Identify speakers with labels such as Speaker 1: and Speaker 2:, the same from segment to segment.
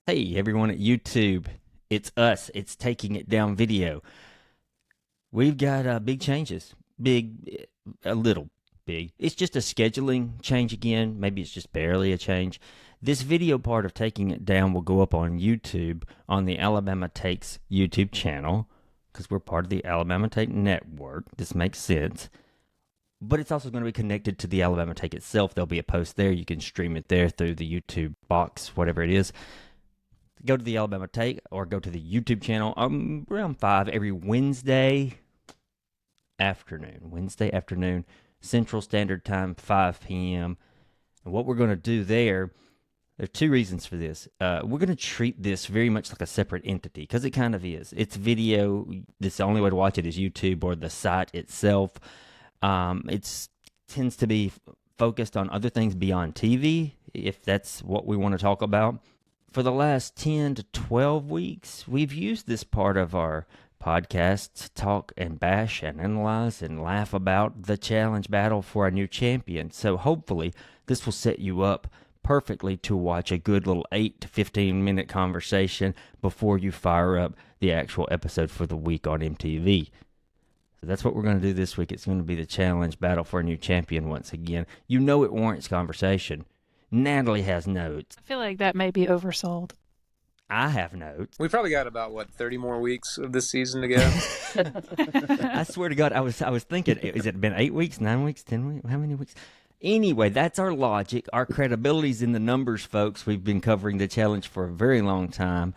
Speaker 1: Hey, everyone at YouTube. It's us. It's Taking It Down Video. We've got big changes. Big, a little big. It's just a scheduling change again. Maybe it's just barely a change. This video part of Taking It Down will go up on YouTube on the Alabama Takes YouTube channel because we're part of the Alabama Take network. This makes sense. But it's also going to be connected to the Alabama Take itself. There'll be a post there. You can stream it there through the YouTube box, whatever it is. Go to the Alabama Take or go to the YouTube channel around 5 every Wednesday afternoon, Central Standard Time, 5 p.m. And what we're going to do there are two reasons for this. We're going to treat this very much like a separate entity because it kind of is. It's video. The only way to watch it is YouTube or the site itself. It tends to be focused on other things beyond TV, if that's what we want to talk about. For the last 10 to 12 weeks, we've used this part of our podcast to talk and bash and analyze and laugh about the challenge battle for a new champion. So hopefully this will set you up perfectly to watch a good little 8 to 15 minute conversation before you fire up the actual episode for the week on MTV. So that's what we're going to do this week. It's going to be the challenge battle for a new champion once again. You know it warrants conversation. Natalie has notes.
Speaker 2: I feel like that may be oversold.
Speaker 1: I have notes.
Speaker 3: We probably got about, 30 more weeks of this season to go?
Speaker 1: I swear to God, I was thinking, has it been 8 weeks, 9 weeks, 10 weeks? How many weeks? Anyway, that's our logic. Our credibility's in the numbers, folks. We've been covering the challenge for a very long time.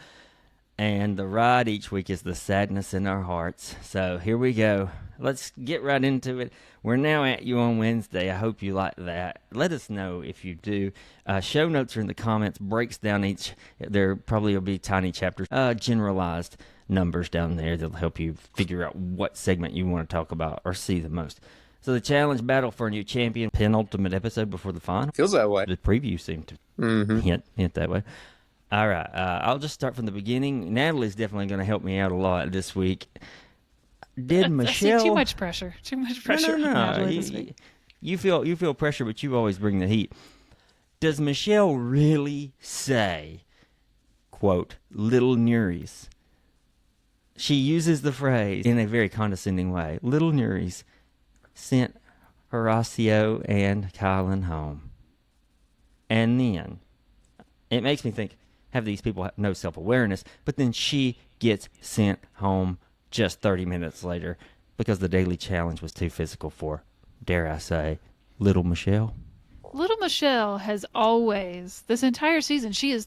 Speaker 1: And the ride each week is the sadness in our hearts. So here we go. Let's get right into it. We're now at you on Wednesday. I hope you like that. Let us know if you do. Show notes are in the comments. Breaks down each. There probably will be tiny chapters. Generalized numbers down there that'll help you figure out what segment you want to talk about or see the most. So the challenge battle for a new champion. Penultimate episode before the final.
Speaker 3: Feels that way.
Speaker 1: The preview seemed to hint that way. All right, I'll just start from the beginning. Natalie's definitely going to help me out a lot this week. Did Michelle?
Speaker 2: Too much pressure. Too much pressure.
Speaker 1: No.
Speaker 2: On Natalie this week.
Speaker 1: You feel pressure, but you always bring the heat. Does Michelle really say, quote, little Nuries? She uses the phrase in a very condescending way. Little Nuries sent Horacio and Kylan home. And then it makes me think, have these people have no self-awareness? But then she gets sent home just 30 minutes later because the daily challenge was too physical for, dare I say, little Michelle.
Speaker 2: Little Michelle has always, this entire season, she has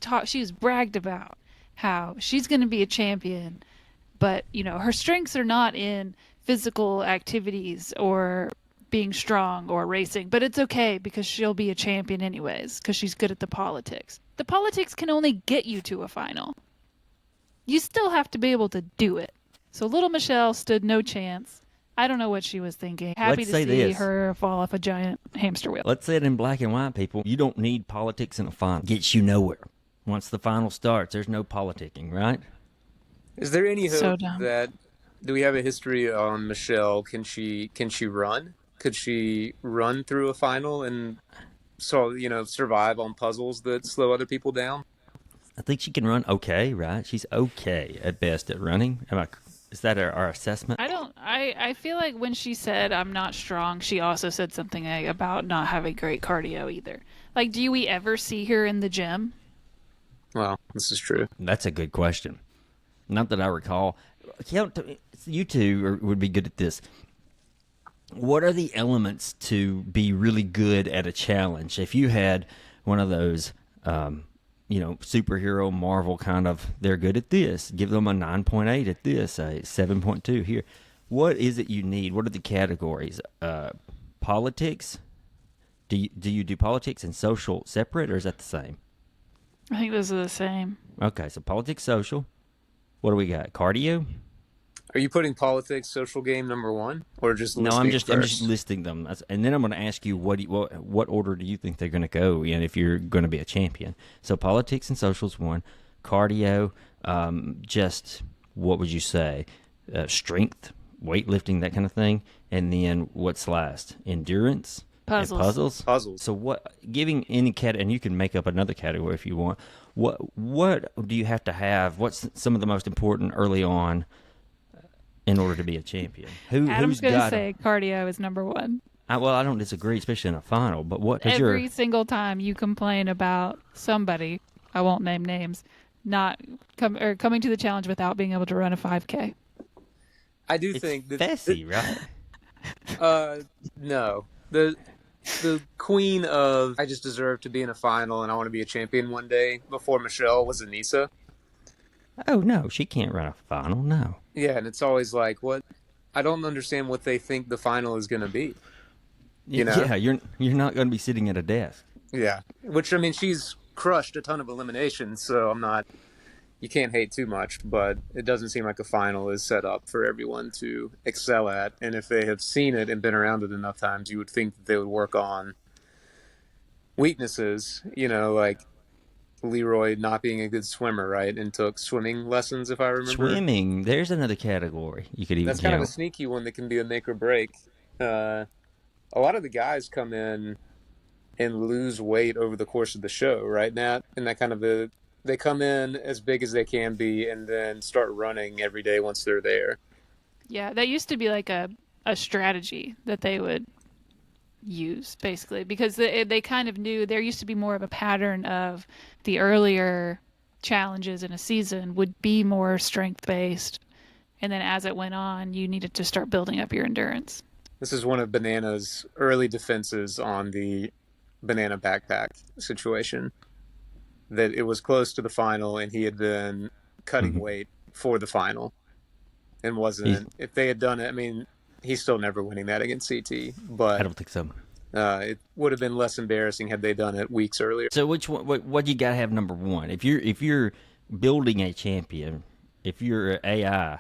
Speaker 2: bragged about how she's going to be a champion, but, her strengths are not in physical activities or being strong or racing, but it's okay because she'll be a champion anyways because she's good at the politics. The politics can only get you to a final. You still have to be able to do it. So little Michelle stood no chance. I don't know what she was thinking. Happy to see her fall off a giant hamster wheel.
Speaker 1: Let's say it in black and white, people. You don't need politics in a final. Gets you nowhere. Once the final starts, there's no politicking, right?
Speaker 3: Is there any hope
Speaker 2: So
Speaker 3: do we have a history on Michelle? Can she run? Could she run through a final and survive on puzzles that slow other people down?
Speaker 1: I think she can run okay, right? She's okay at best at running. Is that our assessment?
Speaker 2: I feel like when she said I'm not strong, she also said something about not having great cardio either. Like, do we ever see her in the gym?
Speaker 3: Well, this is true.
Speaker 1: That's a good question. Not that I recall. You two would be good at this. What are the elements to be really good at a challenge? If you had one of those, superhero Marvel kind of, they're good at this. Give them a 9.8 at this, a 7.2 here. What is it you need? What are the categories? Politics? Do you do politics and social separate, or is that the same?
Speaker 2: I think those are the same.
Speaker 1: Okay, so politics, social. What do we got? Cardio?
Speaker 3: Are you putting politics, social game number one, or just listing
Speaker 1: I'm just
Speaker 3: first?
Speaker 1: listing them, and then I'm going to ask you what order do you think they're going to go in if you're going to be a champion? So politics and socials one, cardio, just what would you say? Strength, weightlifting, that kind of thing, and then what's last? Endurance,
Speaker 2: Puzzles.
Speaker 1: and puzzles.
Speaker 3: Puzzles.
Speaker 1: So what? Giving any cat, and you can make up another category if you want. What do you have to have? What's some of the most important early on in order to be a champion?
Speaker 2: Adam's
Speaker 1: Who's
Speaker 2: going to
Speaker 1: got?
Speaker 2: say cardio is number one.
Speaker 1: Well, I don't disagree, especially in a final. But what? Because you're
Speaker 2: Every single time you complain about somebody, I won't name names, not coming to the challenge without being able to run a 5K.
Speaker 3: I do
Speaker 1: it's
Speaker 3: think that,
Speaker 1: Fessy, right?
Speaker 3: no, the queen of I just deserve to be in a final and I want to be a champion one day before Michelle was Anissa.
Speaker 1: Oh no, she can't run a final. No.
Speaker 3: Yeah, and it's always like, what? I don't understand what they think the final is going to be. You know?
Speaker 1: Yeah, you're not going to be sitting at a desk.
Speaker 3: Yeah. Which I mean, she's crushed a ton of eliminations, so I'm not. You can't hate too much, but it doesn't seem like a final is set up for everyone to excel at. And if they have seen it and been around it enough times, you would think that they would work on weaknesses. You know, like Leroy not being a good swimmer, right? And took swimming lessons, if I remember.
Speaker 1: Swimming, there's another category you could even
Speaker 3: That's kind of a
Speaker 1: count.
Speaker 3: sneaky one that can be a make or break. A lot of the guys come in and lose weight over the course of the show, right, Nat? And that kind of they come in as big as they can be and then start running every day once they're there.
Speaker 2: Yeah, that used to be like a strategy that they would use, basically, because they kind of knew there used to be more of a pattern of the earlier challenges in a season would be more strength based. And then as it went on, you needed to start building up your endurance.
Speaker 3: This is one of Banana's early defenses on the banana backpack situation. That it was close to the final and he had been cutting
Speaker 1: Mhm.
Speaker 3: weight for the final and
Speaker 1: He's,
Speaker 3: wasn't. If they had done it, I mean, he's still never winning that against CT,
Speaker 1: I
Speaker 3: but
Speaker 1: don't think so.
Speaker 3: it would have been less embarrassing had they done it weeks earlier.
Speaker 1: So which one? What you got to have number one? If you're building a champion, if you're AI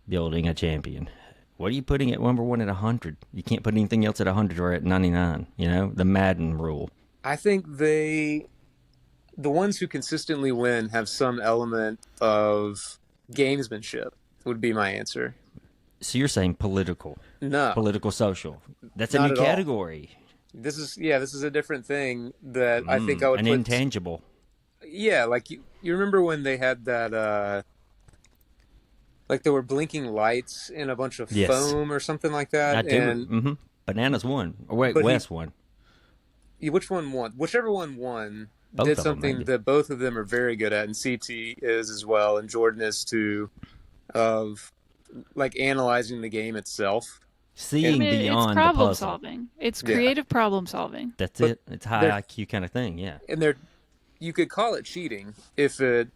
Speaker 1: building a champion, what are you putting at number one at 100? You can't put anything else at 100 or at 99. You know the Madden rule.
Speaker 3: I think the ones who consistently win, have some element of gamesmanship, would be my answer.
Speaker 1: So you're saying
Speaker 3: No,
Speaker 1: political social. That's a
Speaker 3: not
Speaker 1: new
Speaker 3: at all.
Speaker 1: category.
Speaker 3: This is a different thing that I think I would
Speaker 1: An
Speaker 3: put.
Speaker 1: intangible.
Speaker 3: Yeah, like you remember when they had that like there were blinking lights in a bunch of
Speaker 1: Yes,
Speaker 3: foam or something like
Speaker 1: I
Speaker 3: that,
Speaker 1: do.
Speaker 3: and
Speaker 1: Bananas won. Or wait,
Speaker 3: but
Speaker 1: Wes won.
Speaker 3: which one won? Whichever one won
Speaker 1: Both
Speaker 3: did
Speaker 1: of them,
Speaker 3: something
Speaker 1: maybe.
Speaker 3: that both of them are very good at, and CT is as well, and Jordan is too, of like analyzing the game itself.
Speaker 2: I
Speaker 3: And
Speaker 1: Seeing
Speaker 2: mean, it's
Speaker 1: beyond the
Speaker 2: problem
Speaker 1: puzzle.
Speaker 2: solving. It's
Speaker 3: yeah,
Speaker 2: creative problem solving.
Speaker 1: That's
Speaker 3: but
Speaker 1: it. It's high
Speaker 3: they're
Speaker 1: IQ kind of thing. Yeah.
Speaker 3: and they're you could call it cheating if they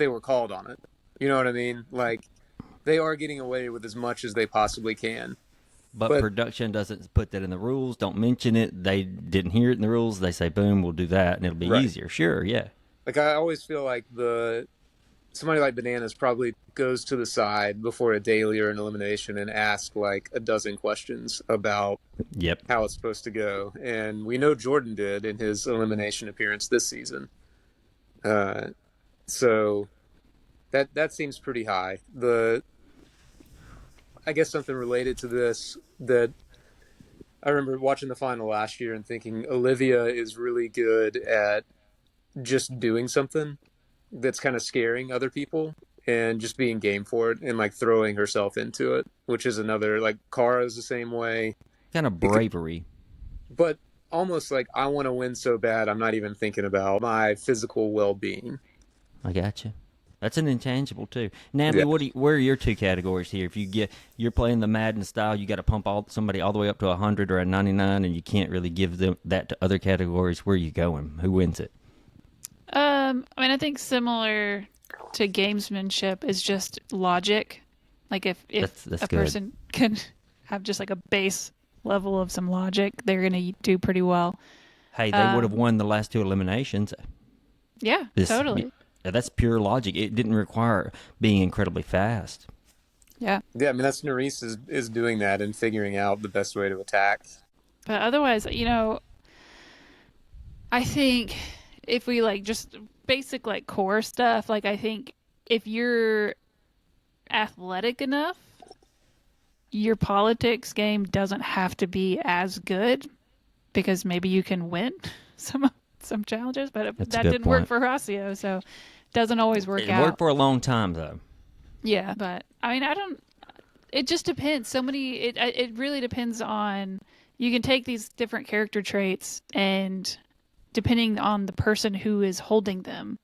Speaker 3: were called on it. You know what I mean? Like they are getting away with as much as they possibly can.
Speaker 1: But
Speaker 3: But
Speaker 1: production doesn't put that in the rules. Don't mention it. They didn't hear it in the rules. They say, "Boom, we'll do that," and it'll be
Speaker 3: right,
Speaker 1: easier. Sure, yeah.
Speaker 3: like I always feel like the somebody like Bananas probably goes to the side before a daily or an elimination and asks like a dozen questions about
Speaker 1: Yep.
Speaker 3: how it's supposed to go. And we know Jordan did in his elimination appearance this season. Uh, so that seems pretty high. The I guess something related to this that I remember watching the final last year and thinking Olivia is really good at just doing something that's kind of scaring other people and just being game for it and like throwing herself into it, which is another like Cara is the same way.
Speaker 1: Kind of
Speaker 3: It could,
Speaker 1: bravery.
Speaker 3: but almost like I want to win so bad I'm not even thinking about my physical well-being.
Speaker 1: I got you. That's an intangible too. Natalie,
Speaker 3: Yeah.
Speaker 1: where are your two categories here? If you're playing the Madden style, you got to pump somebody all the way up to 100 or a 99, and you can't really give them that to other categories. Where are you going? Who wins it?
Speaker 2: I mean, I think similar to gamesmanship is just logic. Like if
Speaker 1: That's
Speaker 2: a
Speaker 1: good.
Speaker 2: person can have just like a base level of some logic, they're gonna do pretty well.
Speaker 1: Hey, they would have
Speaker 2: Um,
Speaker 1: won the last two eliminations.
Speaker 2: yeah,
Speaker 1: This
Speaker 2: totally.
Speaker 1: that's pure logic. It didn't require being incredibly fast.
Speaker 2: Yeah.
Speaker 3: Yeah, I mean that's Nerys is doing that and figuring out the best way to attack.
Speaker 2: But otherwise, I think if we like just basic like core stuff, like I think if you're athletic enough, your politics game doesn't have to be as good because maybe you can win some some challenges, but
Speaker 1: That's a
Speaker 2: that
Speaker 1: good
Speaker 2: didn't work
Speaker 1: point.
Speaker 2: for Horacio, so it doesn't always work
Speaker 1: It
Speaker 2: out.
Speaker 1: worked for a long time, though.
Speaker 2: Yeah, but I mean, I don't. It just depends. So many. It really depends on. You can take these different character traits, and depending on the person who is holding them,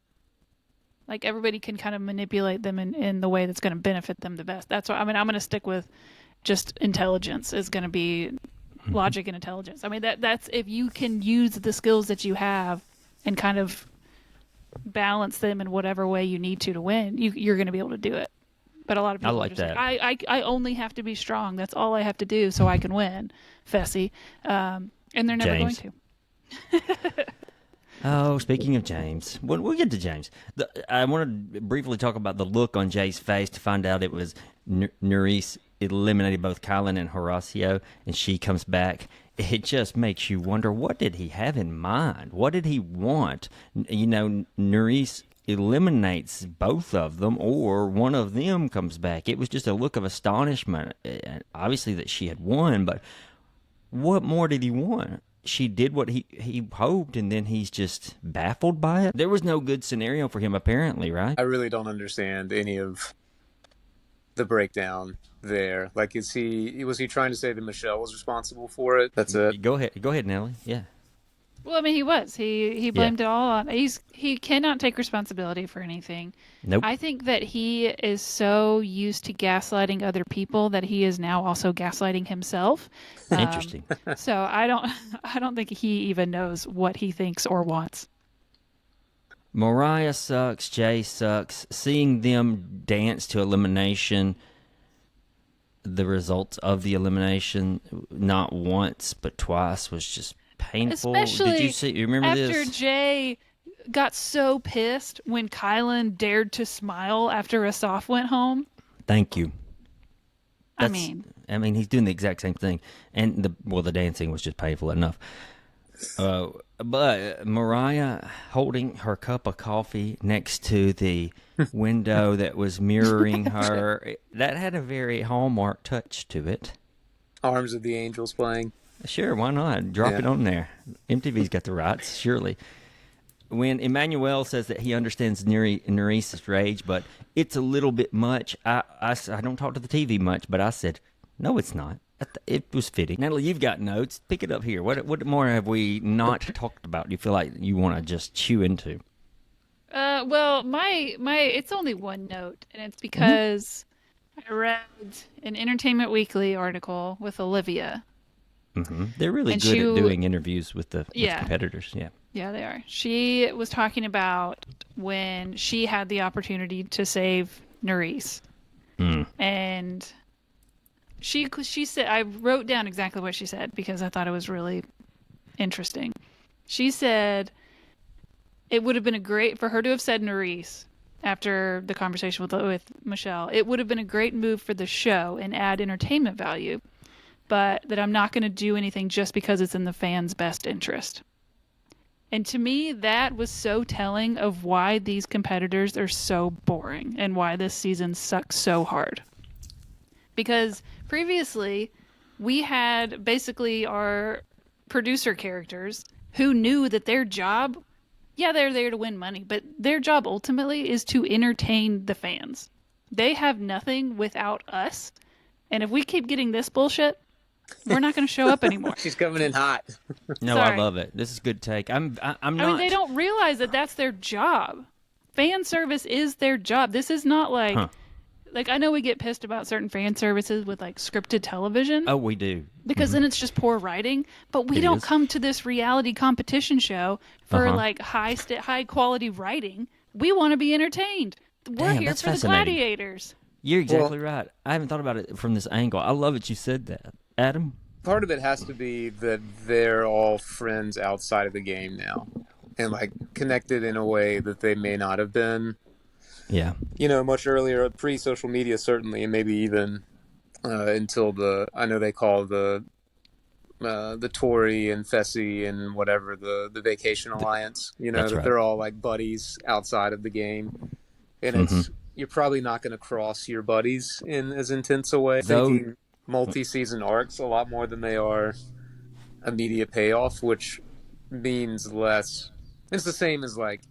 Speaker 2: like everybody can kind of manipulate them in the way that's going to benefit them the best. That's why I mean I'm going to stick with just intelligence is going to be logic and intelligence. I mean that's if you can use the skills that you have and kind of balance them in whatever way you need to win, you're going to be able to do it. But a lot of
Speaker 1: I
Speaker 2: people are
Speaker 1: like
Speaker 2: just
Speaker 1: that.
Speaker 2: like, I only have to be strong. That's all I have to do so I can win, Fessy. And they're never
Speaker 1: James.
Speaker 2: going to.
Speaker 1: Oh, speaking of James, we'll get to James. I want to briefly talk about the look on Jay's face to find out it was Nerys eliminated both Kylan and Horacio, and she comes back. It just makes you wonder, what did he have in mind? What did he want? You know, Nerys eliminates both of them, or one of them comes back. It was just a look of astonishment, obviously that she had won, but what more did he want? She did what he hoped, and then he's just baffled by it. There was no good scenario for him, apparently, right?
Speaker 3: I really don't understand any of the breakdown there. Like, was he trying to say that Michelle was responsible for it? That's it.
Speaker 1: Go ahead, Nellie. Yeah,
Speaker 2: Well, I mean, he was. He
Speaker 1: yeah.
Speaker 2: blamed it all on. He cannot take responsibility for anything.
Speaker 1: Nope.
Speaker 2: I think that he is so used to gaslighting other people that he is now also gaslighting himself.
Speaker 1: Interesting.
Speaker 2: So I don't I don't think he even knows what he thinks or wants.
Speaker 1: Moriah sucks. Jay sucks. Seeing them dance to elimination, the results of the elimination, not once but twice, was just painful.
Speaker 2: Especially
Speaker 1: Did you see? You remember
Speaker 2: after
Speaker 1: this?
Speaker 2: Jay got so pissed when Kylan dared to smile after Asaf went home.
Speaker 1: Thank you.
Speaker 2: I
Speaker 1: That's-
Speaker 2: mean,
Speaker 1: I mean, he's doing the exact same thing, and the dancing was just painful enough. But Moriah holding her cup of coffee next to the window that was mirroring her, that had a very Hallmark touch to it.
Speaker 3: Arms of the Angels playing.
Speaker 1: Sure, why not? Drop it
Speaker 3: Yeah.
Speaker 1: on there. MTV's got the rights, surely. When Emmanuel says that he understands Nerys' rage, but it's a little bit much, I don't talk to the TV much, but I said, no, it's not. It was fitting. Natalie, you've got notes. Pick it up here. What more have we not talked about? You feel like you want to just chew into?
Speaker 2: well, my it's only one note, and it's because I read an Entertainment Weekly article with Olivia.
Speaker 1: They're really
Speaker 2: And
Speaker 1: good at doing interviews with
Speaker 2: Yeah.
Speaker 1: competitors. Yeah.
Speaker 2: Yeah, they are. She was talking about when she had the opportunity to save Nerys. And she said, I wrote down exactly what she said because I thought it was really interesting. She said it would have been for her to have said Nerys after the conversation with Michelle. It would have been a great move for the show and add entertainment value, but that I'm not going to do anything just because it's in the fans' best interest. And to me, that was so telling of why these competitors are so boring and why this season sucks so hard. Because previously, we had basically our producer characters who knew that their job, yeah, they're there to win money, but their job ultimately is to entertain the fans. They have nothing without us. And if we keep getting this bullshit, we're not going to show up anymore.
Speaker 3: She's coming in hot.
Speaker 1: No,
Speaker 2: Sorry.
Speaker 1: I love it. This is a good take. I'm not.
Speaker 2: I mean, they don't realize that that's their job. Fan service is their job. This is not like, like I know we get pissed about certain fan services with like scripted television.
Speaker 1: Oh, we do.
Speaker 2: Because then it's just poor writing. But we
Speaker 1: It
Speaker 2: don't
Speaker 1: is.
Speaker 2: come to this reality competition show for like high quality writing. We want to be entertained. We're
Speaker 1: Damn,
Speaker 2: here
Speaker 1: that's
Speaker 2: for the
Speaker 1: fascinating.
Speaker 2: gladiators.
Speaker 1: You're exactly right. I haven't thought about it from this angle. I love that you said that, Adam.
Speaker 3: Part of it has to be that they're all friends outside of the game now, and like connected in a way that they may not have been,
Speaker 1: Yeah.
Speaker 3: much earlier, pre-social media certainly, and maybe even until I know they call the Tory and Fessy and whatever the Vacation Alliance.
Speaker 1: That's
Speaker 3: that
Speaker 1: right.
Speaker 3: they're all like buddies outside of the game, and you're probably not going to cross your buddies in as intense a way.
Speaker 1: Though-
Speaker 3: Thinking multi-season arcs a lot more than they are immediate payoff, which means less It's the same as like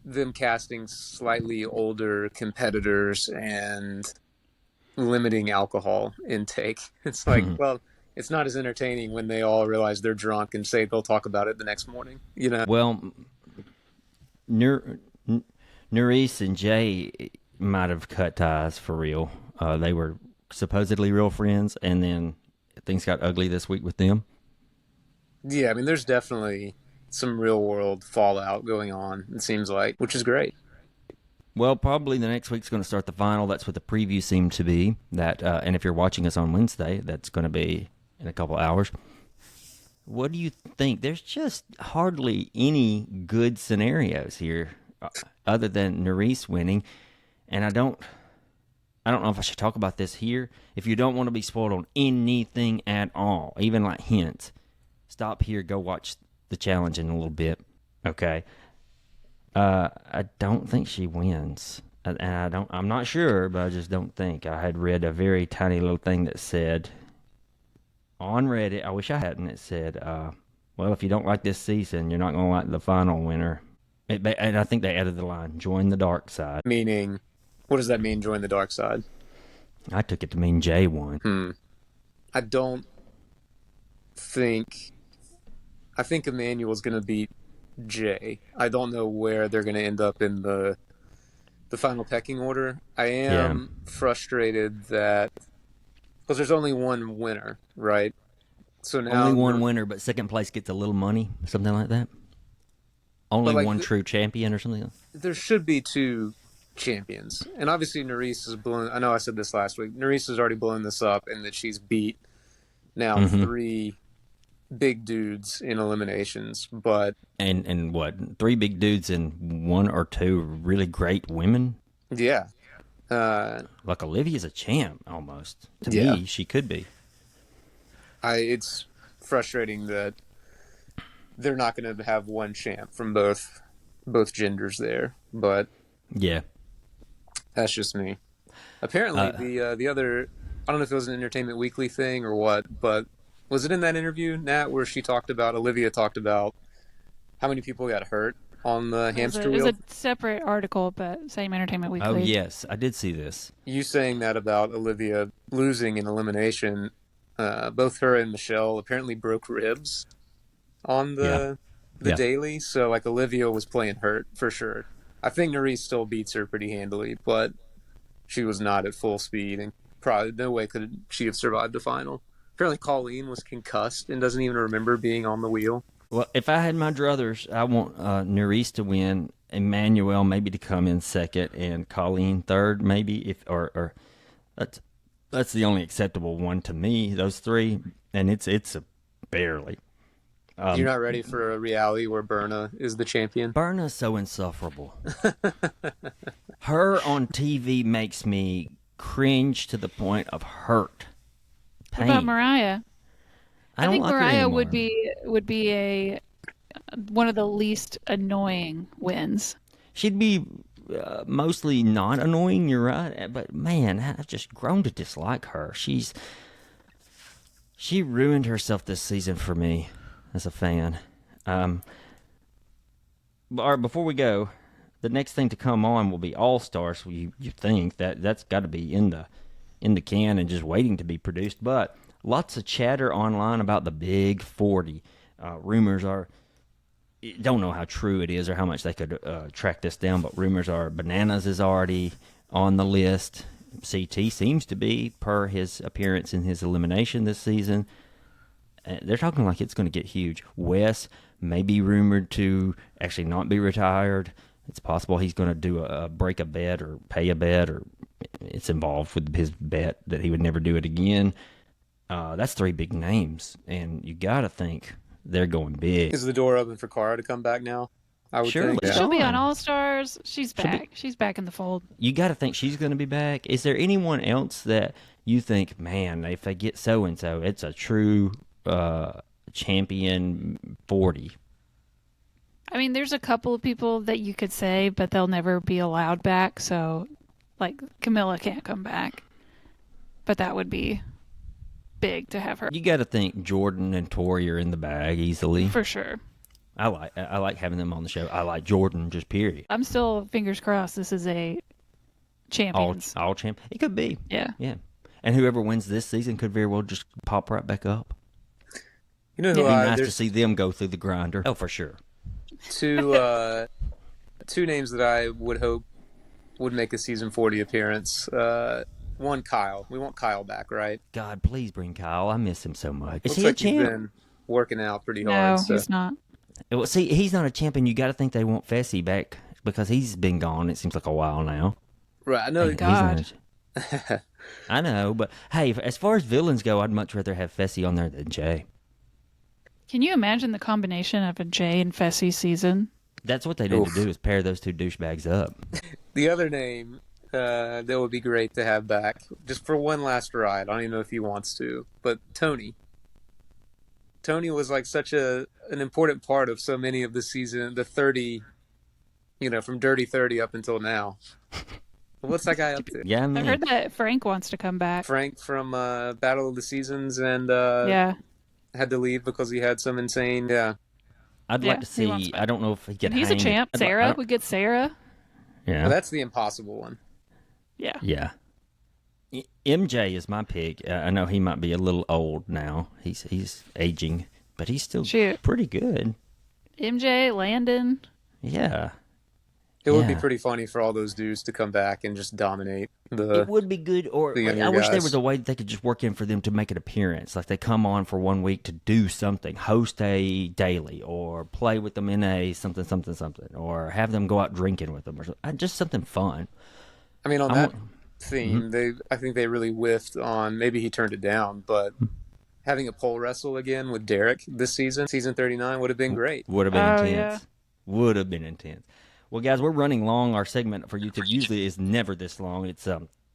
Speaker 3: them casting slightly older competitors and limiting alcohol intake. It's like, well, it's not as entertaining when they all realize they're drunk and say they'll talk about it the next morning. You know?
Speaker 1: Well, Nur- Nerese and Jay might have cut ties for real. They were supposedly real friends, and then things got ugly this week with them.
Speaker 3: Yeah, I mean, there's definitely some real world fallout going on, it seems like, which is great.
Speaker 1: Well, probably the next week's going to start the final. That's what the preview seemed to be. That, and if you're watching us on Wednesday, that's going to be in a couple hours. What do you think? There's just hardly any good scenarios here, other than Nerese winning, and I don't know if I should talk about this here. If you don't want to be spoiled on anything at all, even like hints, stop here. Go watch the challenge in a little bit. Okay. I don't think she wins, and I'm not sure, but I just don't think. I had read a very tiny little thing that said on Reddit. I wish I hadn't. It said, "Well, if you don't like this season, you're not going to like the final winner." And I think they added the line, "Join the dark side."
Speaker 3: Meaning, what does that mean? Join the dark side?
Speaker 1: I took it to mean Jay won.
Speaker 3: I don't think. I think Emmanuel's going to beat Jay. I don't know where they're going to end up in the final pecking order. I am frustrated that because there's only one winner, right? So now
Speaker 1: Only one winner, but second place gets a little money, something like that. Only
Speaker 3: like
Speaker 1: one true champion or something.
Speaker 3: There should be two champions, and obviously Nerese is blown. I know I said this last week. Nerese has already blown this up, and that she's beat now three big dudes in eliminations, but
Speaker 1: and what, three big dudes and one or two really great women.
Speaker 3: Yeah,
Speaker 1: like Olivia's a champ almost. To me, she could be.
Speaker 3: It's frustrating that they're not going to have one champ from both genders there, but
Speaker 1: yeah,
Speaker 3: that's just me. Apparently, the other, I don't know if it was an Entertainment Weekly thing or what, but was it in that interview, Nat, where Olivia talked about how many people got hurt on the hamster wheel?
Speaker 2: It was a separate article, but same Entertainment Weekly.
Speaker 1: Oh, yes, I did see this.
Speaker 3: You saying that about Olivia losing in elimination, both her and Michelle apparently broke ribs on the daily, so like Olivia was playing hurt for sure. I think Nerese still beats her pretty handily, but she was not at full speed, and probably no way could she have survived the final. Apparently Colleen was concussed and doesn't even remember being on the wheel.
Speaker 1: Well, if I had my druthers, I want Nerese to win, Emmanuel maybe to come in second, and Colleen third, maybe. Or that's the only acceptable one to me. Those three, and it's a barely.
Speaker 3: You're not ready for a reality where Berna is the champion?
Speaker 1: Berna's so insufferable. Her on TV makes me cringe to the point of hurt. Pain.
Speaker 2: What about Moriah? I think
Speaker 1: like
Speaker 2: Moriah would be one of the least annoying wins.
Speaker 1: She'd be mostly not annoying. You're right, but man, I've just grown to dislike her. She ruined herself this season for me as a fan. All right, before we go, the next thing to come on will be All Stars. You think that's got to be in the can and just waiting to be produced, but lots of chatter online about the Big 40. Rumors are, don't know how true it is or how much they could track this down, but rumors are Bananas is already on the list. CT seems to be, per his appearance in his elimination this season. They're talking like it's going to get huge. Wes may be rumored to actually not be retired. It's possible he's going to do break a bet or pay a bet, or it's involved with his bet that he would never do it again. That's three big names, and you got to think they're going big.
Speaker 3: Is the door open for Cara to come back now? I would think.
Speaker 2: She'll be on All Stars. She's back. She's back in the fold.
Speaker 1: You got to think she's going to be back. Is there anyone else that you think, man, if they get so-and-so, it's a true champion 40?
Speaker 2: I mean, there's a couple of people that you could say, but they'll never be allowed back. So, like, Camilla can't come back. But that would be big to have her.
Speaker 1: You got to think Jordan and Tori are in the bag easily.
Speaker 2: For sure.
Speaker 1: I like having them on the show. I like Jordan, just period.
Speaker 2: I'm still fingers crossed this is a champions.
Speaker 1: All champ. It could be.
Speaker 2: Yeah.
Speaker 1: Yeah. And whoever wins this season could very well just pop right back up.
Speaker 3: You know
Speaker 1: It'd
Speaker 3: who
Speaker 1: be nice to
Speaker 3: there's
Speaker 1: see them go through the grinder. Oh, for sure.
Speaker 3: two names that I would hope would make a season 40 appearance. One, Kyle. We want Kyle back, right?
Speaker 1: God, please bring Kyle. I miss him so much. Is
Speaker 3: Looks
Speaker 1: he
Speaker 3: like
Speaker 1: a champ?
Speaker 3: he's been working out pretty
Speaker 2: No,
Speaker 3: hard. So.
Speaker 2: he's not.
Speaker 1: Well, see, he's not a champion. You got to think they want Fessy back because he's been gone. It seems like a while now.
Speaker 3: Right. I know.
Speaker 1: And
Speaker 2: God.
Speaker 1: he's not I know, but hey, as far as villains go, I'd much rather have Fessy on there than Jay.
Speaker 2: Can you imagine the combination of a Jay and Fessy season?
Speaker 1: That's what they need to do is pair those two douchebags up.
Speaker 3: The other name that would be great to have back, just for one last ride. I don't even know if he wants to, but Tony. Tony was like such an important part of so many of the season, the 30, from Dirty 30 up until now. What's that guy up to?
Speaker 1: Yeah,
Speaker 2: I heard that Frank wants to come back.
Speaker 3: Frank from Battle of the Seasons and
Speaker 2: Yeah.
Speaker 3: had to leave because he had some insane. Yeah.
Speaker 1: I'd
Speaker 2: Yeah,
Speaker 1: like to
Speaker 2: he wants
Speaker 1: see.
Speaker 2: back.
Speaker 1: I don't know if he could.
Speaker 2: And he's a
Speaker 1: hang-
Speaker 2: champ.
Speaker 1: I'd li-
Speaker 2: Sarah. We get Sarah.
Speaker 1: Yeah.
Speaker 3: Well, that's the impossible one.
Speaker 2: Yeah.
Speaker 1: Yeah. MJ is my pick. I know he might be a little old now. He's aging, but he's still
Speaker 2: Shoot.
Speaker 1: pretty good.
Speaker 2: MJ, Landon.
Speaker 1: Yeah.
Speaker 3: It would be
Speaker 1: Yeah.
Speaker 3: pretty funny for all those dudes to come back and just dominate
Speaker 1: It
Speaker 3: the.
Speaker 1: would be good, or
Speaker 3: the younger
Speaker 1: I wish there
Speaker 3: guys.
Speaker 1: was a way that they could just work in for them to make an appearance. Like they come on for 1 week to do something, host a daily, or play with them in a something, or have them go out drinking with them, or just something fun.
Speaker 3: I mean, on
Speaker 1: I
Speaker 3: that
Speaker 1: want-
Speaker 3: theme, I think they really whiffed on. Maybe he turned it down, but having a pole wrestle again with Derek this season 39, would have been great.
Speaker 1: Would have been
Speaker 2: Oh,
Speaker 1: intense. Would have been intense. Well, guys, we're running long. Our segment for YouTube usually is never this long. It's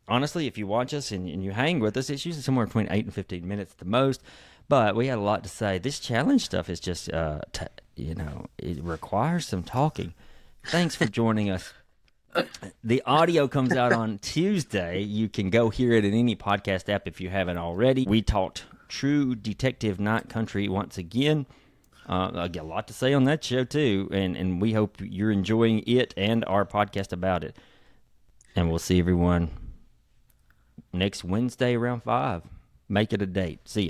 Speaker 1: honestly, if you watch us and you hang with us, it's usually somewhere between 8 and 15 minutes at the most. But we had a lot to say. This challenge stuff is just, it requires some talking. Thanks for joining us. The audio comes out on Tuesday. You can go hear it in any podcast app if you haven't already. We talked True Detective Night Country once again. I got a lot to say on that show, too, and we hope you're enjoying it and our podcast about it. And we'll see everyone next Wednesday around 5. Make it a date. See ya.